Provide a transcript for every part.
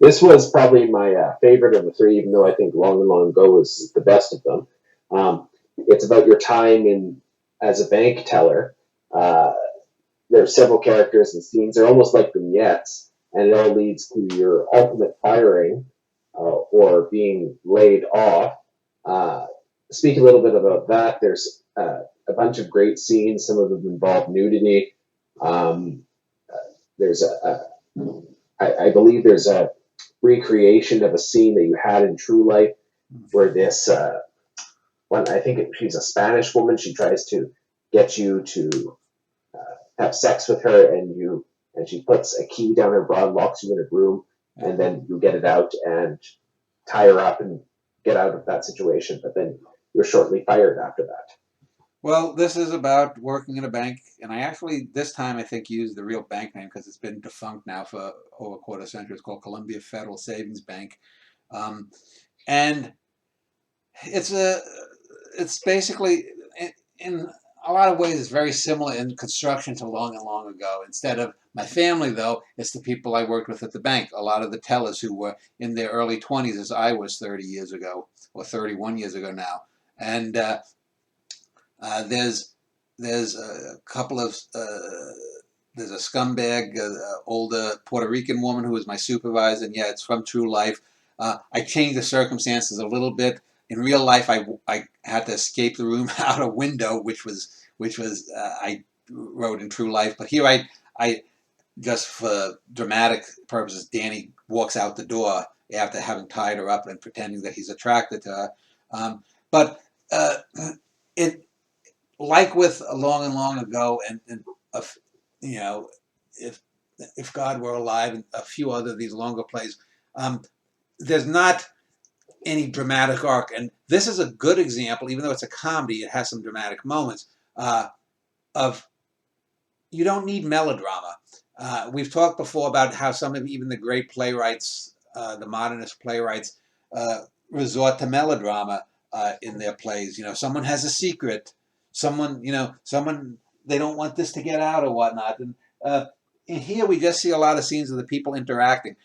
This was probably my favorite of the three, even though I think Long and Long Ago was the best of them. It's about your time in as a bank teller. Uh, there are several characters and scenes. They're almost like vignettes, and it all leads to your ultimate firing or being laid off. Uh, Speak a little bit about that. There's a bunch of great scenes. Some of them involve nudity. Um, there's I believe there's a recreation of a scene that you had in True Life where this one, I think she's a Spanish woman. She tries to get you to have sex with her, and she puts a key down her bra and locks you in a room, and then you get it out and tie her up and get out of that situation. But then you're shortly fired after that. Well, this is about working in a bank, and I actually, this time, I think used the real bank name because it's been defunct now for over a quarter century. It's called Columbia Federal Savings Bank. Um, and it's a, it's basically, in a lot of ways, it's very similar in construction to Long and Long Ago. Instead of my family, though, it's the people I worked with at the bank. A lot of the tellers who were in their early 20s, as I was 30 years ago, or 31 years ago now. And there's a couple of there's a scumbag, older Puerto Rican woman who was my supervisor, and yeah, it's from True Life. I changed the circumstances a little bit. In real life, I had to escape the room out a window, which was I wrote in True Life. But here I just for dramatic purposes, Danny walks out the door after having tied her up and pretending that he's attracted to her. But it like with Long and Long Ago, and you know, if if God were alive, and a few other of these longer plays, um, there's not any dramatic arc, and this is a good example. Even though it's a comedy, it has some dramatic moments. Of You don't need melodrama. We've talked before about how some of even the great playwrights, the modernist playwrights, resort to melodrama in their plays. Someone has a secret. Someone they don't want this to get out or whatnot. And here we just see a lot of scenes of the people interacting.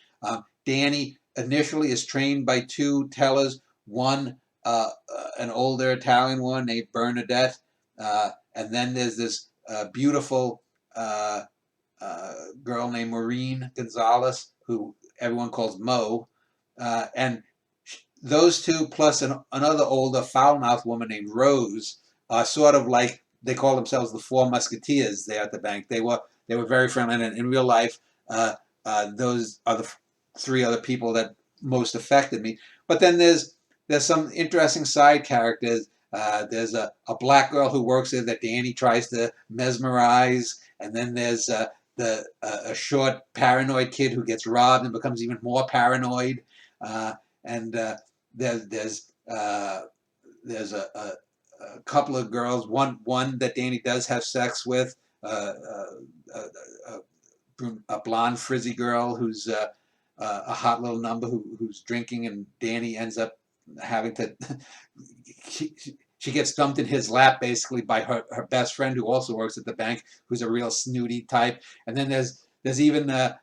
Danny initially is trained by two tellers. One, an older Italian one named Bernadette, and then there's this beautiful girl named Maureen Gonzalez, who everyone calls Mo, and those two plus another older foul-mouthed woman named Rose are sort of like they call themselves the Four Musketeers there at the bank. They were very friendly, and in real life, those are the three other people that most affected me. But then there's some interesting side characters. There's a black girl who works there that Danny tries to mesmerize, and then there's a short paranoid kid who gets robbed and becomes even more paranoid. And there's a couple of girls. One that Danny does have sex with, a blonde frizzy girl who's a hot little number who's drinking, and Danny ends up having to. She gets dumped in his lap basically by her best friend who also works at the bank, who's a real snooty type. And then there's even a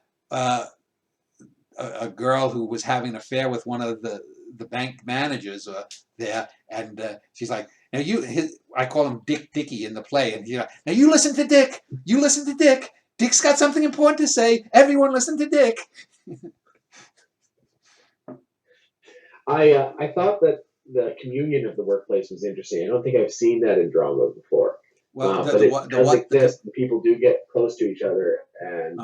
girl who was having an affair with one of the bank managers there, and she's like, now I call him Dicky in the play, and he's like, now you listen to Dick, Dick's got something important to say, everyone listen to Dick. I thought that the communion of the workplace was interesting. I don't think I've seen that in drama before. Well, but it does exist. People do get close to each other, and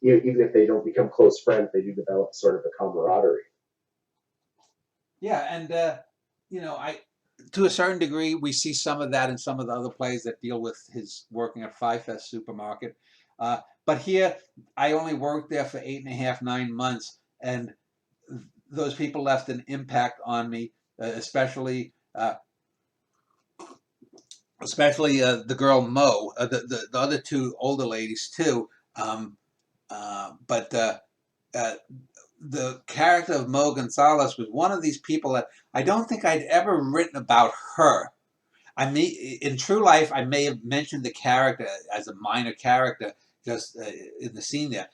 even if they don't become close friends, they do develop sort of a camaraderie. Yeah, and I to a certain degree we see some of that in some of the other plays that deal with his working at Five Fest supermarket. But here, I only worked there for 8.5, 9 months, and those people left an impact on me, especially the girl Mo, the other two older ladies too. But the character of Mo Gonzalez was one of these people that I don't think I'd ever written about her. I mean, in True Life, I may have mentioned the character as a minor character just in the scene there.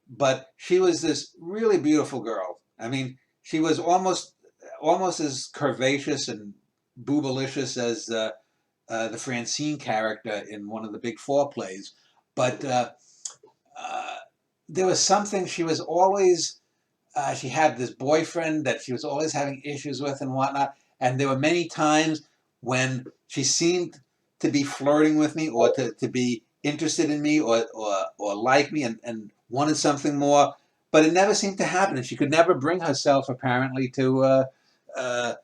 but she was this really beautiful girl. I mean, she was almost as curvaceous and boobalicious as the Francine character in one of the Big Four plays. But uh, there was something she was always. She had this boyfriend that she was always having issues with and whatnot. And there were many times when she seemed to be flirting with me or to be interested in me or like me and wanted something more. But it never seemed to happen. And she could never bring herself, apparently, to uh,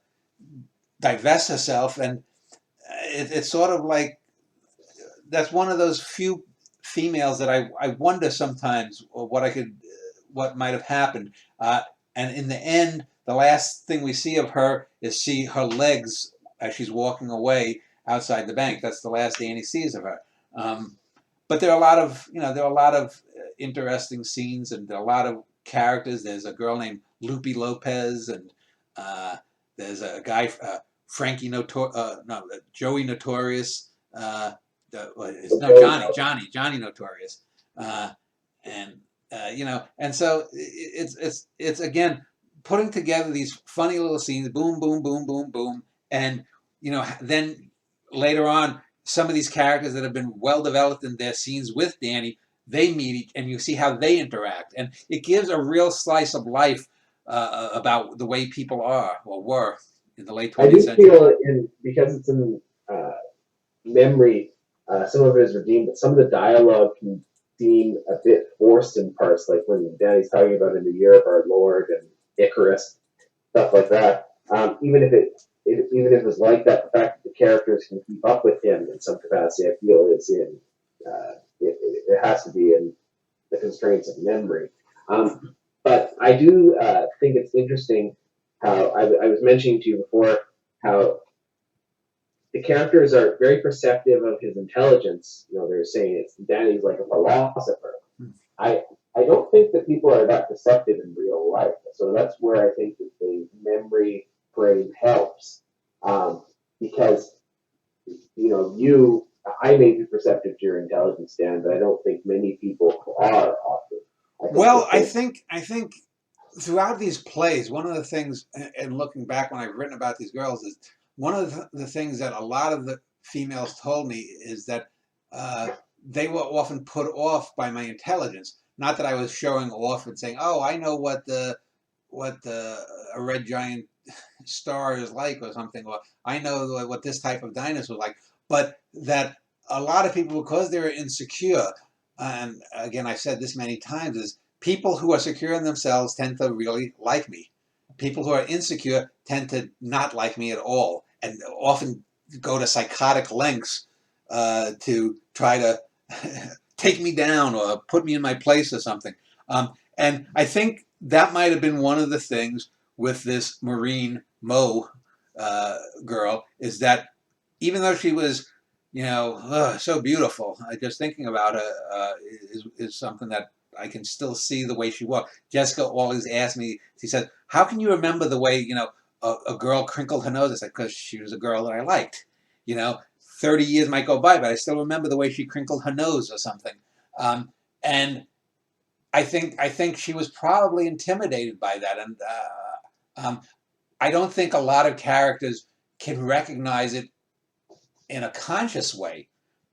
divest herself. And it's sort of like that's one of those few females that I wonder sometimes what might have happened. And in the end, the last thing we see of her is see her legs as she's walking away outside the bank. That's the last Danny sees of her. Um, but there are a lot of interesting scenes, and there are a lot of characters. There's a girl named Lupe Lopez, and uh, there's a guy Joey Notorious. No, Johnny Notorious, uh, and and so it's again putting together these funny little scenes, boom, boom, boom, boom, boom, and then later on, some of these characters that have been well developed in their scenes with Danny, they meet and you see how they interact, and it gives a real slice of life about the way people are or were in the late I 20th do century. feel because it's in memory, some of it is redeemed, but some of the dialogue can seem a bit forced in parts, like when Danny's talking about in the year of our Lord and Icarus, stuff like that. Even if it's like that, the fact that the characters can keep up with him in some capacity, I feel is in it has to be in the constraints of memory. But I do think it's interesting how I was mentioning to you before how the characters are very perceptive of his intelligence. They're saying it's Danny's like a philosopher. I I don't think that people are that perceptive in real life. So that's where I think that the memory frame helps, because I may be perceptive to your intelligence, Dan, but I don't think many people are often. I think Well, that they I think throughout these plays, one of the things, and looking back when I've written about these girls, is one of the things that a lot of the females told me is that uh, they were often put off by my intelligence. Not that I was showing off and saying, "Oh, I know what a red giant star is like or something, or I know what this type of dinosaur is like," but that a lot of people, because they're insecure, and again, I've said this many times, is people who are secure in themselves tend to really like me. People who are insecure tend to not like me at all, and often go to psychotic lengths to try to take me down or put me in my place or something. And I think that might have been one of the things with this Maureen Moe girl, is that even though she was, so beautiful, just thinking about her is something that I can still see the way she walked. Jessica always asked me, she said, "How can you remember the way, a girl crinkled her nose?" I said, "Because she was a girl that I liked. You know, 30 years might go by, but I still remember the way she crinkled her nose or something." And I think she was probably intimidated by that, and I don't think a lot of characters can recognize it in a conscious way,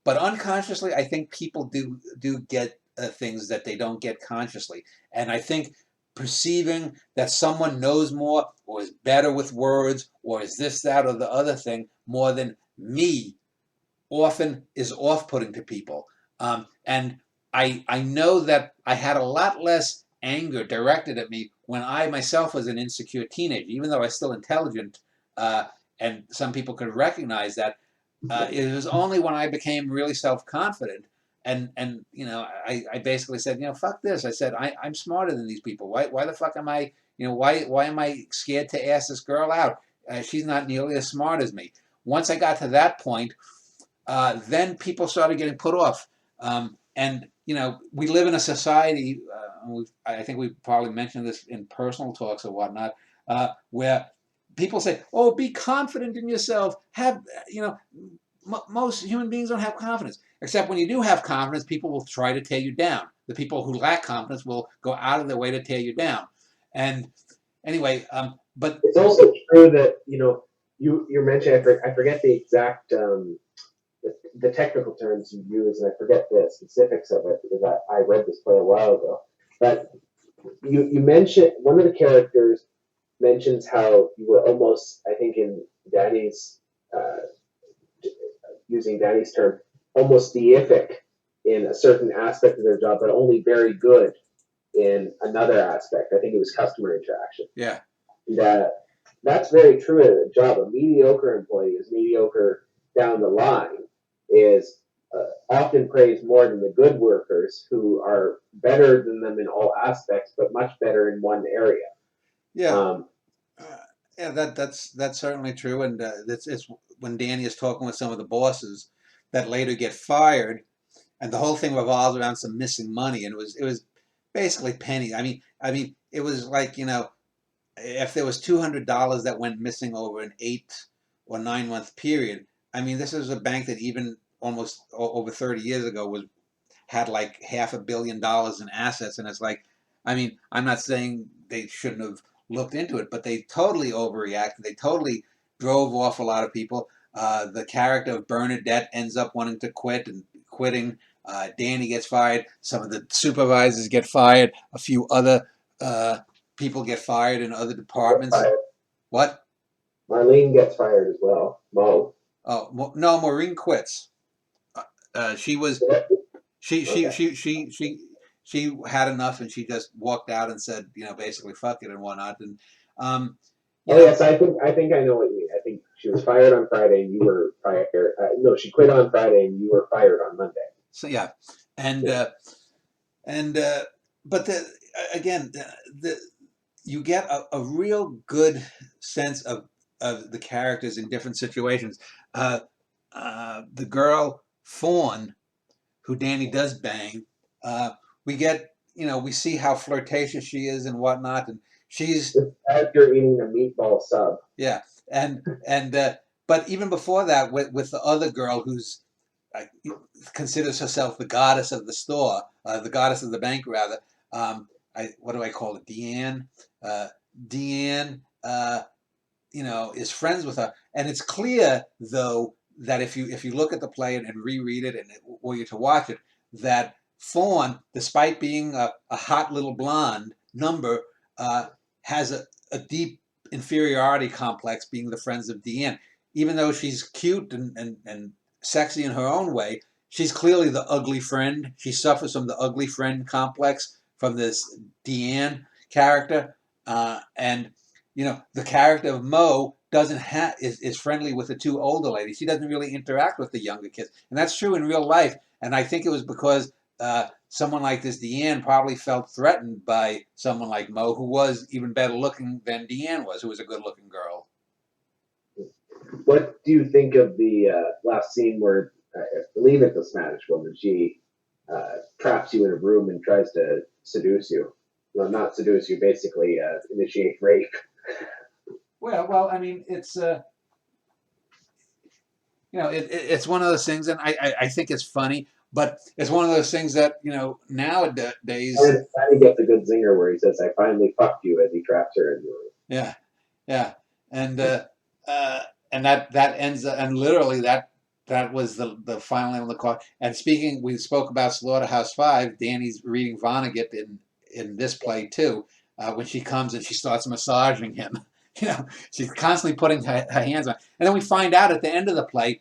but unconsciously, I think people do get things that they don't get consciously, and I think perceiving that someone knows more or is better with words or is this, that, or the other thing more than me often is off-putting to people. And I know that I had a lot less anger directed at me when I myself was an insecure teenager, even though I was still intelligent, uh, and some people could recognize that. It was only when I became really self-confident and I basically said, fuck this. I said, I'm smarter than these people. Why the fuck am I, why am I scared to ask this girl out? She's not nearly as smart as me. Once I got to that point, then people started getting put off. And we live in a society. I think we've probably mentioned this in personal talks or whatnot, where people say, "Oh, be confident in yourself." Have most human beings don't have confidence. Except when you do have confidence, people will try to tear you down. The people who lack confidence will go out of their way to tear you down. And anyway, but It's also true that you mentioned I forget the exact the technical terms you use, and I forget the specifics of it because I read this play a while ago. But you mentioned one of the characters mentions how you were almost, I think, in Danny's using Danny's term, almost deific in a certain aspect of their job, but only very good in another aspect. I think it was customer interaction. yeah, That that's very true at a job. A mediocre employee is mediocre down the line, is often praised more than the good workers who are better than them in all aspects, but much better in one area. yeah. Um, Yeah, that's certainly true, and it's when Danny is talking with some of the bosses that later get fired, and the whole thing revolves around some missing money, and it was basically pennies. I mean, it was like if there was $200 that went missing over an 8 or 9 month period. I mean, this is a bank that even almost over 30 years ago had like $500 million in assets, and it's like, I mean, I'm not saying they shouldn't have looked into it, but they totally overreacted. They totally drove off a lot of people. The character of Bernadette ends up wanting to quit and quitting. Danny gets fired. Some of the supervisors get fired. A few other people get fired in other departments. What? Marlene gets fired as well. Mo. Oh no, Maureen quits. She was she she Okay. she she she she had enough, and she just walked out and said, basically fuck it and whatnot. And um, you Oh know, yes, I think I know what you mean. I think she was fired on Friday, and you were fired. No, she quit on Friday, and you were fired on Monday. so yeah, and Yeah. and but again, the you get a real good sense of the characters in different situations. Uh, the girl Fawn, who Danny does bang, uh, we get, we see how flirtatious she is and whatnot, and she's, Just as you're eating a meatball sub. yeah, and but even before that, with the other girl who's uh, considers herself the goddess of the store, the goddess of the bank rather. What do I call it? Deanne. Deanne, is friends with her, and it's clear though that if you look at the play and reread it, or you to watch it, that Fawn, despite being a hot little blonde number, has a deep inferiority complex, being the friends of Deanne. Even though she's cute and sexy in her own way, she's clearly the ugly friend. She suffers from the ugly friend complex from this Deanne character, and the character of Mo doesn't have is friendly with the two older ladies. She doesn't really interact with the younger kids, and that's true in real life. And I think it was because someone like this Deanne probably felt threatened by someone like Mo, who was even better looking than Deanne was, who was a good looking girl. What do you think of the last scene where I believe it's a Spanish woman? She traps you in a room and tries to seduce you. Well, not seduce you, basically initiate rape. Well, I mean, it's one of those things, and I think it's funny, but it's one of those things that And nowadays. then Patty gets a good zinger where he says, "I finally fucked you," as he traps her in the room. Yeah, yeah, and uh, and that ends, and literally that was the final name of the call. And speaking, we spoke about Slaughterhouse-Five. Danny's reading Vonnegut in this play too. When she comes and she starts massaging him, she's constantly putting her hands on. And then we find out at the end of the play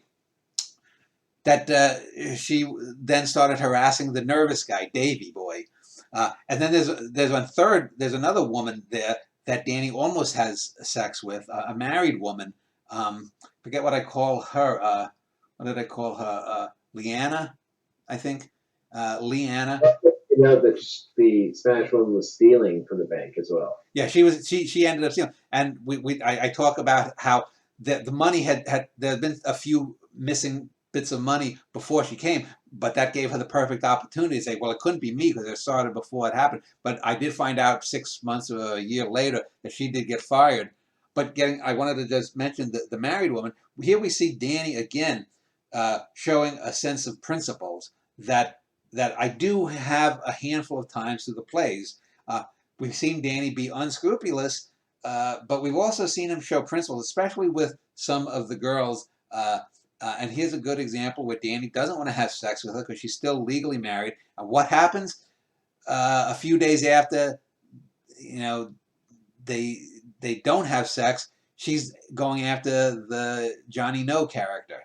that she then started harassing the nervous guy, Davy Boy. And then there's another woman there that Danny almost has sex with, a married woman. Forget what I call her. What did I call her? Leanna, I think. Leanna. You know that the Spanish woman was stealing from the bank as well. Yeah, she was. She ended up stealing, and I talk about how the money had there had been a few missing bits of money before she came, but that gave her the perfect opportunity to say, well, it couldn't be me because it started before it happened. But I did find out 6 months or a year later that she did get fired. But I wanted to just mention the married woman. Here we see Danny again showing a sense of principles that I do have a handful of times through the plays. Uh, we've seen Danny be unscrupulous, but we've also seen him show principles, especially with some of the girls. And here's a good example where Danny doesn't want to have sex with her because she's still legally married. And what happens a few days after, you know, they they don't have sex? She's going after the Johnny No character.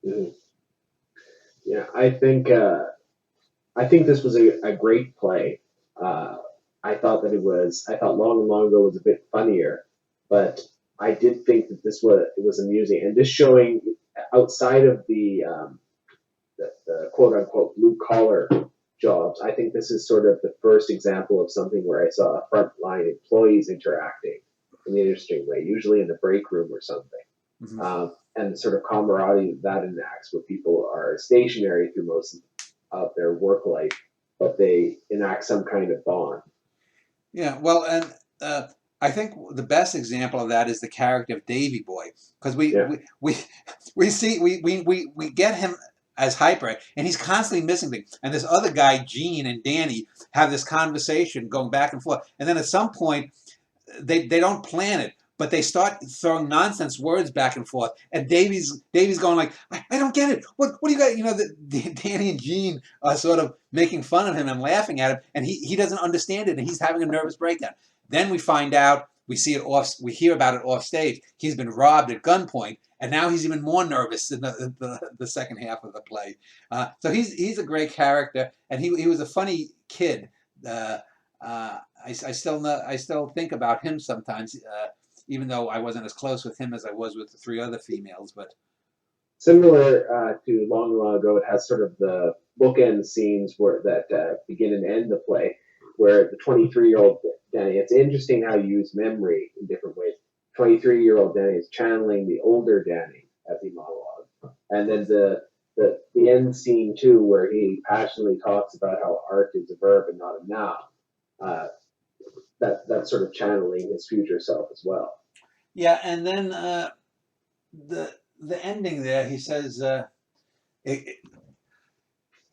Mhm. Yeah, I think this was a great play. Uh, I thought Long and Long Ago was a bit funnier, but I did think that this was amusing and just showing outside of the quote unquote blue collar jobs. I think this is sort of the first example of something where I saw frontline employees interacting in an interesting way, usually in the break room or something. Mm-hmm. And the sort of camaraderie that enacts, where people are stationary through most of their work life, but they enact some kind of bond. Yeah, well, and I think the best example of that is the character of Davy Boy, because Yeah. we get him as hyper, and he's constantly missing things. And this other guy, Gene and Danny, have this conversation going back and forth, and then at some point they don't plan it, but they start throwing nonsense words back and forth. And Davy's going like, I don't get it. What do you got? You know, Danny and Gene are sort of making fun of him and laughing at him, and he doesn't understand it, and he's having a nervous breakdown. Then we find out, we hear about it off stage. He's been robbed at gunpoint, and now he's even more nervous in the second half of the play. So he's a great character, and he was a funny kid. I still think about him sometimes, even though I wasn't as close with him as I was with the three other females. But Similar to Long and Long Ago, it has sort of the bookend scenes where that begin and end the play, where the 23-year-old Danny. It's interesting how you use memory in different ways. 23-year-old Danny is channeling the older Danny as he monologue, and then the end scene too, where he passionately talks about how art is a verb and not a noun. Uh, that's sort of channeling his future self as well. yeah, and then the ending there, he says, it,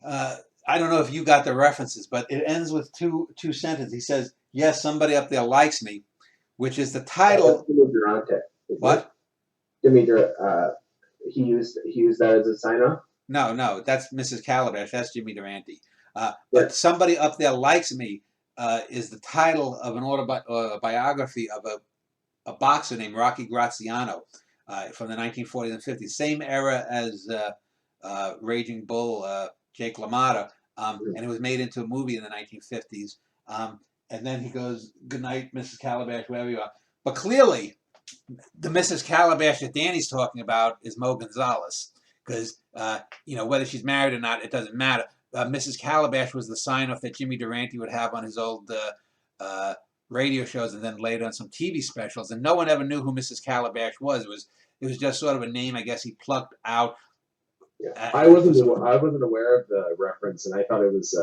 I don't know if you got the references, but it ends with two sentences. He says, "Yes, somebody up there likes me," which is the That's title. Jimmy Durante, isn't it? What? Jimmy he used that as a sign off. No, that's Mrs. Calabash. That's Jimmy Durante. Yeah. But somebody up there likes me is the title of an autobiography of a boxer named Rocky Graziano from the 1940s and 50s, same era as Raging Bull, Jake LaMotta, and it was made into a movie in the 1950s. And then he goes, "Good night, Mrs. Calabash, wherever you are." But clearly, the Mrs. Calabash that Danny's talking about is Mo Gonzalez, because whether she's married or not, it doesn't matter. Mrs. Calabash was the sign-off that Jimmy Durante would have on his old radio shows, and then later on some TV specials. And no one ever knew who Mrs. Calabash was. It was just sort of a name, I guess, he plucked out. Yeah. I wasn't aware of the reference, and I thought it was.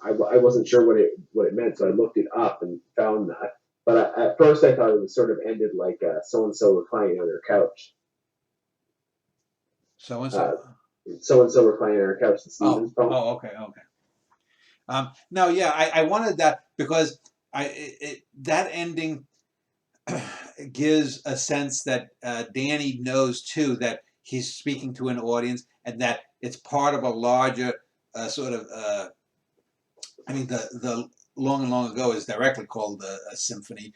I wasn't sure what it meant, so I looked it up and found that. But at first, I thought it was sort of ended like so and so reclining on their couch. So and Uh, so. so and so reclining on their couch. The Oh, Stevens poem. okay. No, yeah, I wanted that because that ending gives a sense that Danny knows too that he's speaking to an audience and that it's part of a larger sort of. The Long and Long Ago is directly called a symphony.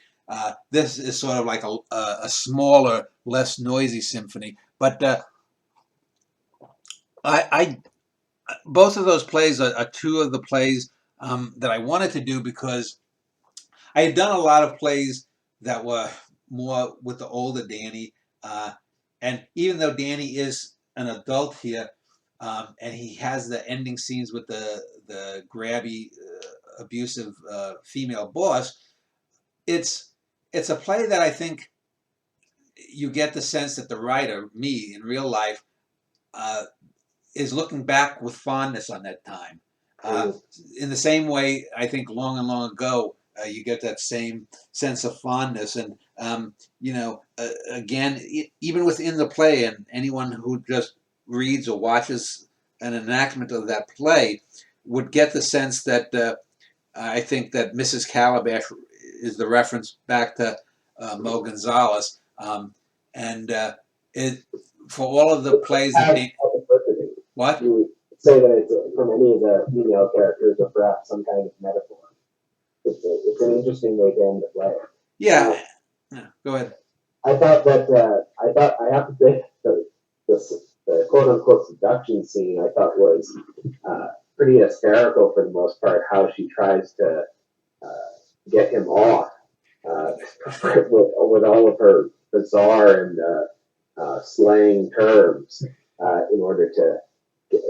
This is sort of like a smaller, less noisy symphony. But I both of those plays are two of the plays that I wanted to do because I had done a lot of plays that were more with the older Danny, and even though Danny is an adult here, and he has the ending scenes with the grabby, abusive female boss, it's a play that I think you get the sense that the writer, me in real life, uh, is looking back with fondness on that time. Uh, Mm-hmm. in the same way, I think Long and Long Ago You get that same sense of fondness, and again, even within the play, and anyone who just reads or watches an enactment of that play would get the sense that I think that Mrs. Calabash is the reference back to Mo Gonzalez, and it for all of the plays that what You would say that it's from any of the female characters, or perhaps some kind of metaphor. It's an interesting way to end the play. yeah. Go ahead. I thought that I have to say the quote unquote seduction scene I thought was pretty hysterical for the most part. How she tries to get him off with all of her bizarre and slang terms in order to get,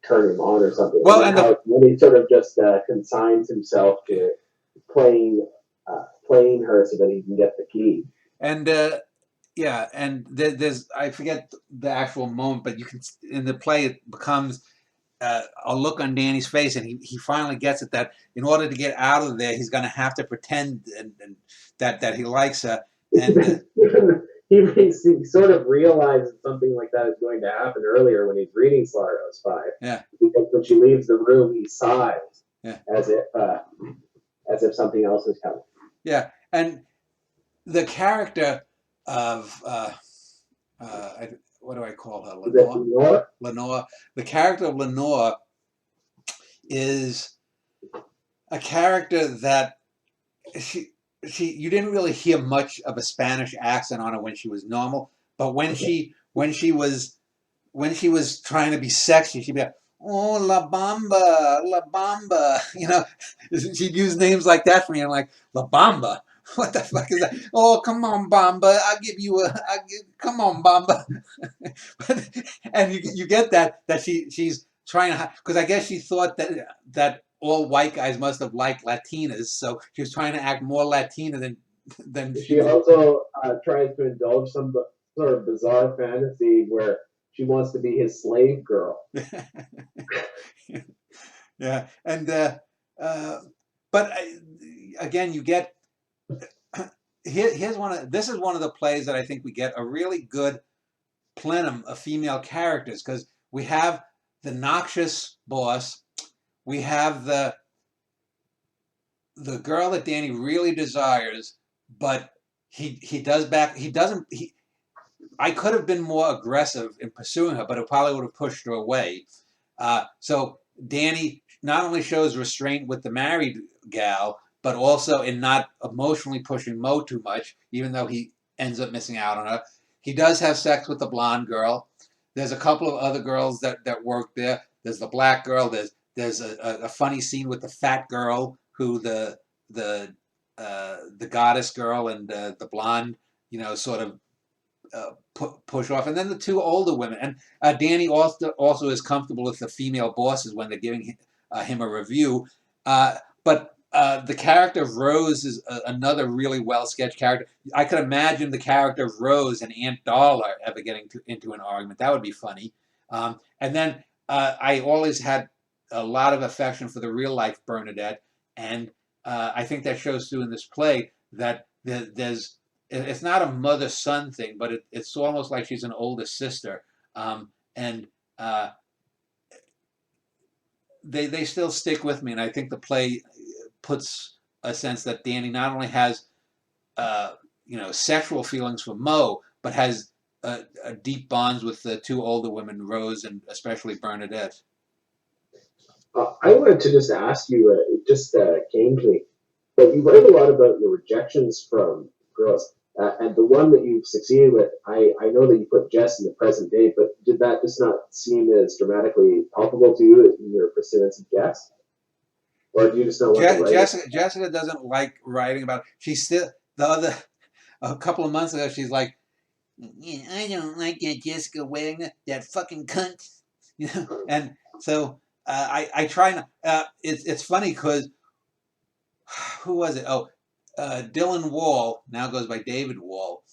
turn him on or something. Well, and how when he sort of just consigns himself to playing her so that he can get the key. And yeah, and there's I forget the actual moment, but you can in the play it becomes a look on Danny's face, and he finally gets it that in order to get out of there, he's going to have to pretend and that he likes her. And he sort of realizes something like that is going to happen earlier when he's reading Slaughterhouse Five. Yeah. Because when she leaves the room, he sighs. Yeah. As if something else is coming. Yeah, and the character of what do I call her? Lenore? Lenore. The character of Lenore is a character that she you didn't really hear much of a Spanish accent on her when she was normal, but when she was trying to be sexy, she'd be like, "Oh, La Bamba, La Bamba," she'd use names like that for me. I'm like, La Bamba. What the fuck is that? Oh, come on, Bamba. Come on, Bamba. And you get that she's trying to, because I guess she thought that all white guys must have liked Latinas, so she was trying to act more Latina than she also tries to indulge some sort of bizarre fantasy where she wants to be his slave girl. Yeah, and but again, you get. This is one of the plays that I think we get a really good plenum of female characters, because we have the noxious boss, we have the girl that Danny really desires, but I could have been more aggressive in pursuing her, but it probably would have pushed her away. So Danny not only shows restraint with the married gal, but also in not emotionally pushing Mo too much, even though he ends up missing out on her. He does have sex with the blonde girl. There's a couple of other girls that work there. There's the black girl. There's a funny scene with the fat girl who the goddess girl and the blonde, sort of push off. And then the two older women. And Danny also is comfortable with the female bosses when they're giving him a review. But the character of Rose is another really well-sketched character. I could imagine the character of Rose and Aunt Darla ever getting into an argument. That would be funny. And then I always had a lot of affection for the real-life Bernadette, and I think that shows through in this play that it's not a mother-son thing, but it's almost like she's an older sister. And they still stick with me, and I think the play puts a sense that Danny not only has sexual feelings for Mo, but has a deep bonds with the two older women, Rose and especially Bernadette. I wanted to just ask you, it just came to me, but you write a lot about your rejections from girls, and the one that you've succeeded with, I know that you put Jess in the present day, but did that just not seem as dramatically palpable to you in your pursuance of Jess? Or do you just not want to write Jessica doesn't like writing about it. She's still, a couple of months ago, she's like, "Yeah, I don't like that Jessica Wagner, that fucking cunt." And so I try not. It's funny because who was it? Oh, Dylan Wall, now goes by David Wall.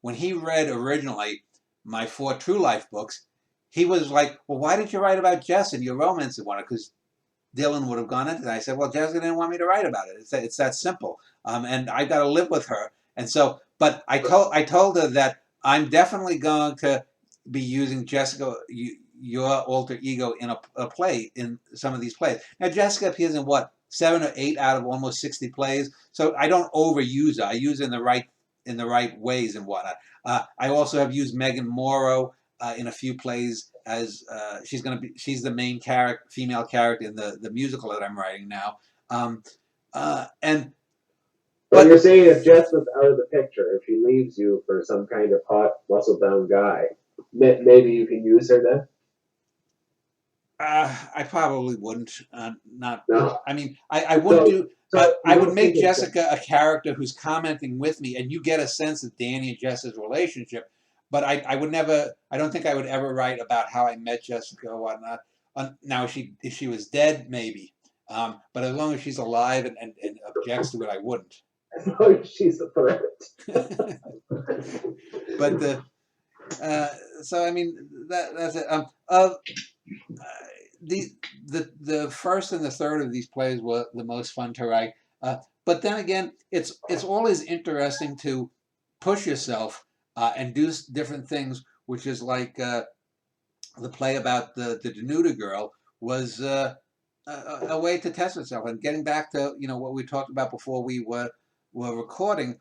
When he read originally my 4 True Life books, he was like, "Well, why did you write about Jess in your romance one?" Because Dylan would have gone into that. I said, well, Jessica didn't want me to write about it. It's that simple. And I got to live with her. And so, but I told her that I'm definitely going to be using Jessica, your alter ego, in a play, in some of these plays. Now, Jessica appears in what, 7 or 8 out of almost 60 plays. So I don't overuse her. I use her in the right ways and whatnot. I also have used Megan Morrow in a few plays as she's the main female character in the musical that I'm writing now. And But you're saying if Jess was out of the picture, if she leaves you for some kind of hot, muscle-bound guy, maybe you can use her then? I probably wouldn't. Not. No. I mean, I wouldn't do. So I would make Jessica a character who's commenting with me, and you get a sense of Danny and Jess's relationship. But I would never. I don't think I would ever write about how I met Jessica or whatnot. Now, if she was dead, maybe. But as long as she's alive and objects to it, I wouldn't. As long as she's a threat. But so I mean that's it. The first and the third of these plays were the most fun to write. But then again, it's always interesting to push yourself and do different things, which is like the play about the Denuda girl was a way to test yourself. And getting back to what we talked about before we were recording,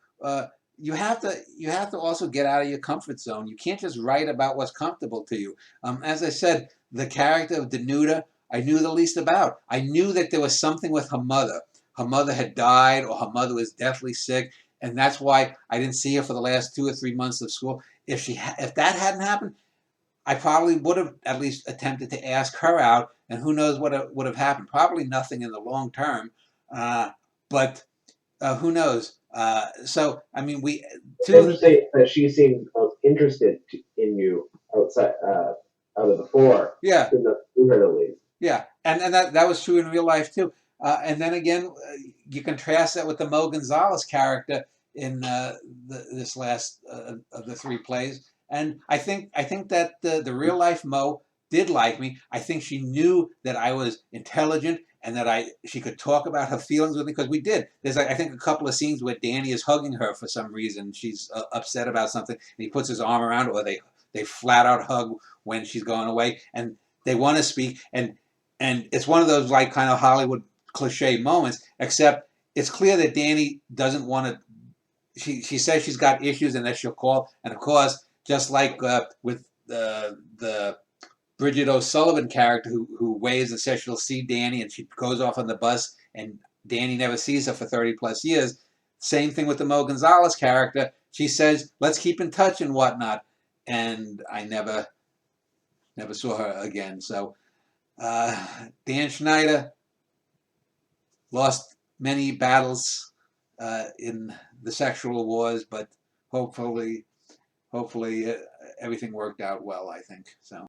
you have to also get out of your comfort zone. You can't just write about what's comfortable to you. As I said, the character of Denuda, I knew the least about. I knew that there was something with her mother. Her mother had died, or her mother was deathly sick, and that's why I didn't see her for the last 2 or 3 months of school. If that hadn't happened, I probably would have at least attempted to ask her out, and who knows what would have happened. Probably nothing in the long term, but who knows? So I mean, It's interesting that she seemed most interested in you outside, out of the four. Yeah, in the lead. Yeah, and that was true in real life too. And then again, you contrast that with the Mo Gonzalez character in this last of the 3 plays, and I think that the real life Mo did like me. I think she knew that I was intelligent and that she could talk about her feelings with me, because we did. There's I think a couple of scenes where Danny is hugging her for some reason. She's upset about something, and he puts his arm around her, or they flat out hug when she's going away, and they want to speak, and it's one of those like kind of Hollywood cliche moments, except it's clear that Danny doesn't want to. She says she's got issues and that she'll call, and of course, just like with the Bridget O'Sullivan character who waves and says she'll see Danny, and she goes off on the bus, and Danny never sees her for 30 plus years. Same thing with the Mo Gonzalez character. She says, let's keep in touch and whatnot, and I never saw her again. So Dan Schneider lost many battles in the sexual wars, but hopefully everything worked out well, I think. So.